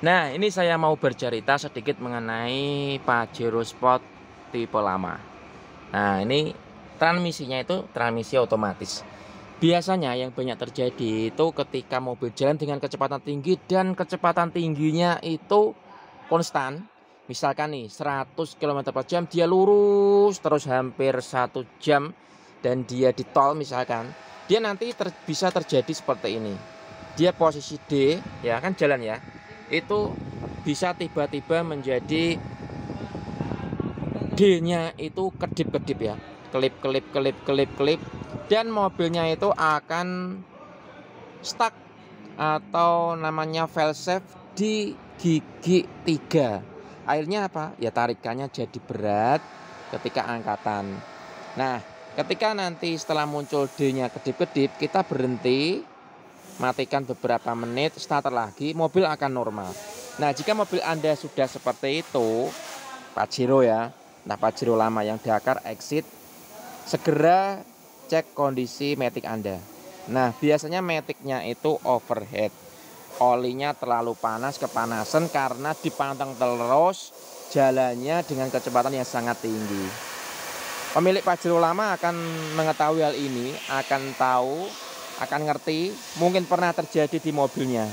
Nah, ini saya mau bercerita sedikit mengenai Pajero Sport tipe lama. Nah, ini transmisinya itu transmisi otomatis. Biasanya yang banyak terjadi itu ketika mobil jalan dengan kecepatan tinggi dan kecepatan tingginya itu konstan. Misalkan nih 100 km per jam dia lurus terus hampir 1 jam dan dia di tol misalkan. Dia nanti bisa terjadi seperti ini. Dia posisi D ya kan jalan ya. Itu bisa tiba-tiba menjadi D-nya itu kedip-kedip ya. Kelip dan mobilnya itu akan stuck atau namanya fail safe di gigi 3. Akhirnya apa? Ya tarikannya jadi berat ketika angkatan. Nah, ketika nanti setelah muncul D-nya kedip-kedip, kita berhenti, matikan beberapa menit, starter lagi, mobil akan normal. Nah, jika mobil Anda sudah seperti itu, Pajero ya, nah Pajero lama yang Dakar exit, segera cek kondisi matic Anda. Nah, biasanya maticnya itu overheat. Olinya terlalu panas, kepanasan karena dipantang terus jalannya dengan kecepatan yang sangat tinggi. Pemilik Pajero lama akan mengetahui hal ini, akan tahu, akan ngerti, mungkin pernah terjadi di mobilnya.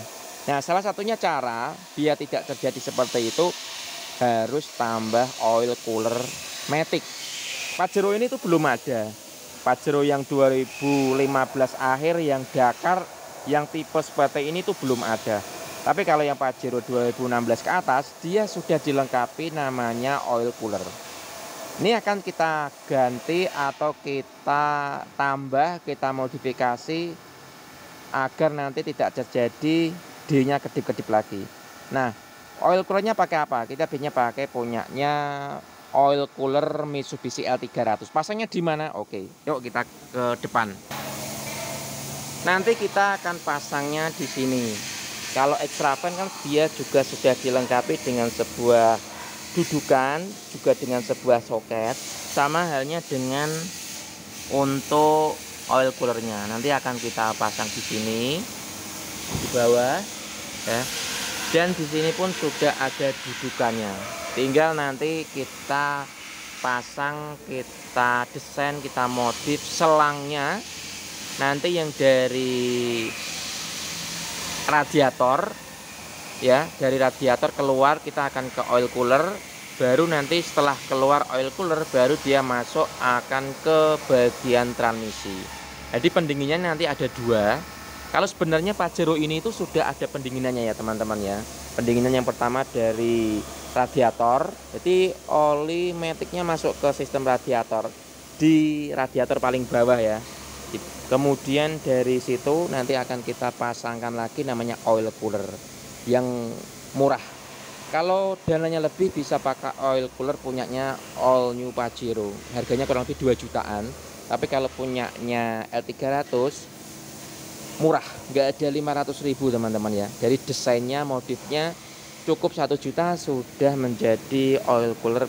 Nah, salah satunya cara biar tidak terjadi seperti itu harus tambah oil cooler matic. Pajero ini tuh belum ada. Pajero yang 2015 akhir yang Dakar yang tipe seperti ini tuh belum ada. Tapi kalau yang Pajero 2016 ke atas dia sudah dilengkapi namanya oil cooler. Ini akan kita ganti atau kita tambah, kita modifikasi agar nanti tidak terjadi D-nya kedip-kedip lagi. Nah, oil coolernya pakai apa? Kita biasanya pakai punyanya oil cooler Mitsubishi L300. Pasangnya di mana? Oke, yuk kita ke depan. Nanti kita akan pasangnya di sini. Kalau Extravan kan dia juga sudah dilengkapi dengan sebuah dudukan, juga dengan sebuah soket. Sama halnya dengan untuk oil coolernya. Nanti akan kita pasang di sini, di bawah, ya. Dan di sini pun sudah ada dudukannya. Tinggal nanti kita pasang, kita desain, kita modif selangnya. Nanti yang dari radiator ya, dari radiator keluar kita akan ke oil cooler. Baru nanti setelah keluar oil cooler baru dia masuk akan ke bagian transmisi. Jadi pendinginnya nanti ada dua. Kalau sebenarnya Pajero ini itu sudah ada pendinginannya ya teman-teman ya. Pendinginan yang pertama dari radiator. Jadi oli maticnya masuk ke sistem radiator di radiator paling bawah ya. Kemudian dari situ nanti akan kita pasangkan lagi namanya oil cooler yang murah. Kalau dananya lebih bisa pakai oil cooler punyanya All New Pajero. Harganya kurang lebih 2 jutaan. Tapi kalau punyanya L300 murah, nggak ada 500.000 teman-teman ya. Dari desainnya, modifnya cukup 1 juta sudah menjadi oil cooler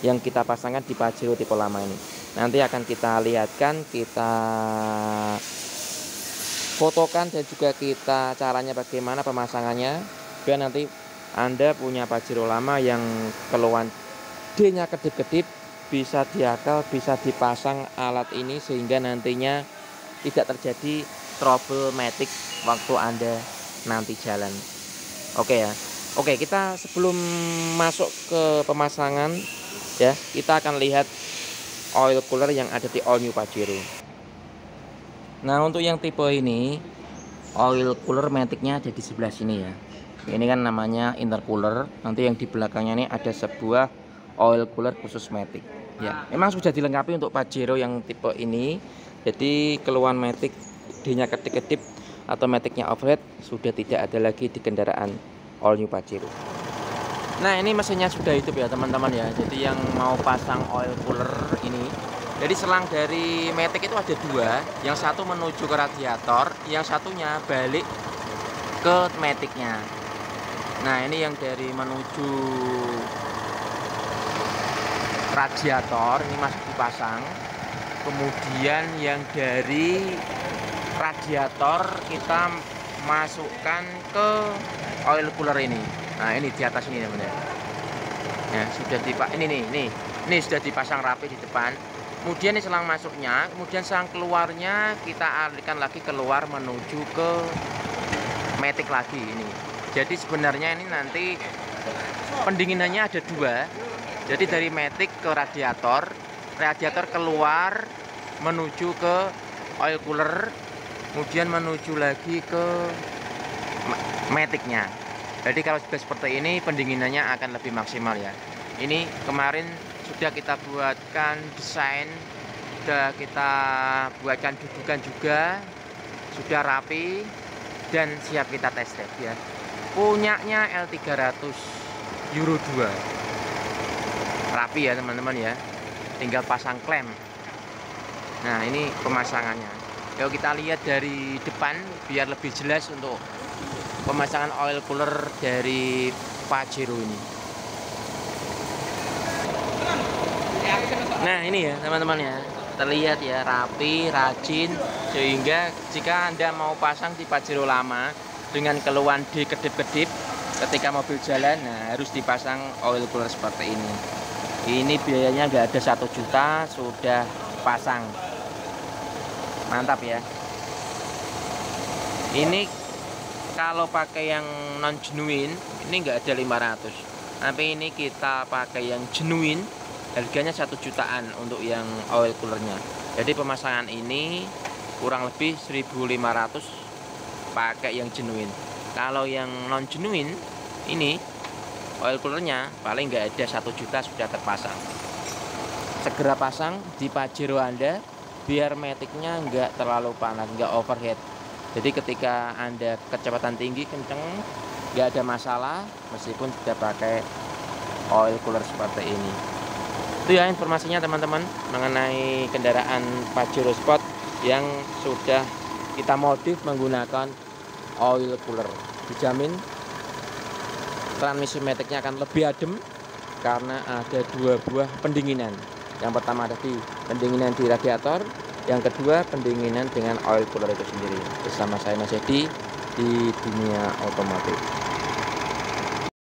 yang kita pasangkan di Pajero tipe lama ini. Nanti akan kita lihatkan, kita fotokan dan juga kita caranya bagaimana pemasangannya biar nanti Anda punya Pajero lama yang keluhan D-nya kedip-kedip bisa diakal, bisa dipasang alat ini sehingga nantinya tidak terjadi troublematic waktu Anda nanti jalan. Oke ya. Oke, kita sebelum masuk ke pemasangan ya, kita akan lihat oil cooler yang ada di All New Pajero. Nah, untuk yang tipe ini oil cooler maticnya ada di sebelah sini ya. Ini kan namanya intercooler. Nanti yang di belakangnya ini ada sebuah oil cooler khusus matic. Ya, memang sudah dilengkapi untuk Pajero yang tipe ini. Jadi keluhan matic D-nya kedip-kedip atau maticnya overheat sudah tidak ada lagi di kendaraan All New Pajero. Nah, ini mesinnya sudah hidup ya teman-teman ya. Jadi yang mau pasang oil cooler ini, jadi selang dari matic itu ada dua. Yang satu menuju ke radiator, yang satunya balik ke maticnya. Nah, ini yang dari menuju radiator ini masih dipasang. Kemudian yang dari radiator kita masukkan ke oil cooler ini. Nah, ini di atas ini teman-teman. Ya, sudah ini sudah dipasang rapi di depan. Kemudian ini selang masuknya, kemudian selang keluarnya kita alihkan lagi keluar menuju ke matic lagi ini. Jadi sebenarnya ini nanti pendinginannya ada dua. Jadi dari matic ke radiator keluar menuju ke oil cooler, kemudian menuju lagi ke maticnya. Jadi kalau sudah seperti ini pendinginannya akan lebih maksimal ya. Ini kemarin sudah kita buatkan desain, sudah kita buatkan dudukan juga, sudah rapi dan siap kita tes drive ya. Punyanya L300 Euro 2. Rapi ya teman-teman ya. Tinggal pasang klem. Nah, ini pemasangannya. Yuk kita lihat dari depan biar lebih jelas untuk pemasangan oil cooler dari Pajero ini. Nah, ini ya teman-teman ya. Terlihat ya rapi, rajin, sehingga jika Anda mau pasang di Pajero lama dengan keluhan di kedip-kedip ketika mobil jalan, nah harus dipasang oil cooler seperti ini. Ini biayanya nggak ada 1 juta sudah pasang. Mantap ya. Ini kalau pakai yang non genuine ini nggak ada 500. Tapi ini kita pakai yang genuine, harganya 1 jutaan untuk yang oil coolernya. Jadi pemasangan ini kurang lebih 1.500 pakai yang genuine. Kalau yang non genuine ini oil coolernya paling nggak ada 1 juta sudah terpasang. Segera pasang di Pajero Anda biar maticnya nggak terlalu panas, nggak overheat. Jadi ketika Anda kecepatan tinggi kenceng nggak ada masalah meskipun sudah pakai oil cooler seperti ini. Itu ya informasinya teman-teman mengenai kendaraan Pajero Sport yang sudah kita modif menggunakan oil cooler. Dijamin transmisi maticnya akan lebih adem karena ada 2 buah pendinginan. Yang pertama ada di pendinginan di radiator, yang kedua pendinginan dengan oil cooler itu sendiri. Bersama saya Mas Edi di dunia otomotif.